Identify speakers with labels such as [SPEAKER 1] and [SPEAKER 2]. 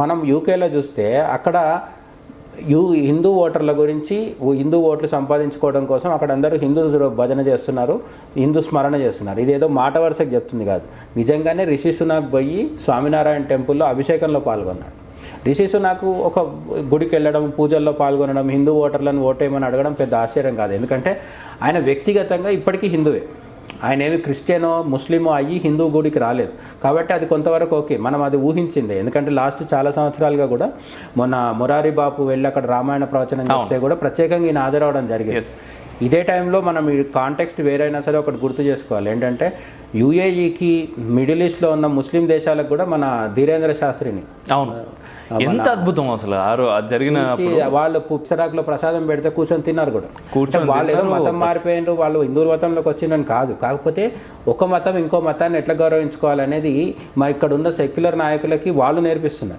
[SPEAKER 1] మనం యూకేలో చూస్తే అక్కడ హిందూ ఓటర్ల గురించి హిందూ ఓట్లు సంపాదించుకోవడం కోసం అక్కడ అందరూ హిందూ భజన చేస్తున్నారు, హిందూ స్మరణ చేస్తున్నారు. ఇదేదో మాట వరుసకు చెప్తుంది కాదు, నిజంగానే రిషి సునాక్ పోయి స్వామినారాయణ టెంపుల్లో అభిషేకంలో పాల్గొన్నాడు. రిషి సునాక్ ఒక గుడికి వెళ్ళడం, పూజల్లో పాల్గొనడం, హిందూ ఓటర్లను ఓటేయమని అడగడం పెద్ద ఆశ్చర్యం కాదు. ఎందుకంటే ఆయన వ్యక్తిగతంగా ఇప్పటికీ హిందువే, ఆయన ఏమి క్రిస్టియనో ముస్లిమో అయ్యి హిందూ గుడికి రాలేదు. కాబట్టి అది కొంతవరకు ఓకే, మనం అది ఊహించిందే. ఎందుకంటే లాస్ట్ చాలా సంవత్సరాలుగా కూడా మొన్న మురారి బాపు వెళ్ళి అక్కడ రామాయణ ప్రవచనం చెప్తే కూడా ప్రత్యేకంగా ఈయన హాజరవడం జరిగింది. ఇదే టైంలో మనం ఈ కాంటెక్స్ట్ వేరైనా సరే ఒకటి గుర్తు చేసుకోవాలి, ఏంటంటే యుఏఈకి మిడిల్ ఈస్ట్లో ఉన్న ముస్లిం దేశాలకు కూడా మన ధీరేంద్ర శాస్త్రిని,
[SPEAKER 2] అవును, ఎంత అద్భుతం అసలు జరిగిన
[SPEAKER 1] వాళ్ళు పుస్తరాకులో ప్రసాదం పెడితే కూర్చొని తిన్నారు కూడా. వాళ్ళు ఏదో మతం మారిపోయినారు, వాళ్ళు హిందూ మతంలోకి వచ్చిందని కాదు, కాకపోతే ఒక మతం ఇంకో మతాన్ని ఎట్లా గౌరవించుకోవాలనేది మా ఇక్కడ ఉన్న సెక్యులర్ నాయకులకి వాళ్ళు నేర్పిస్తున్నారు.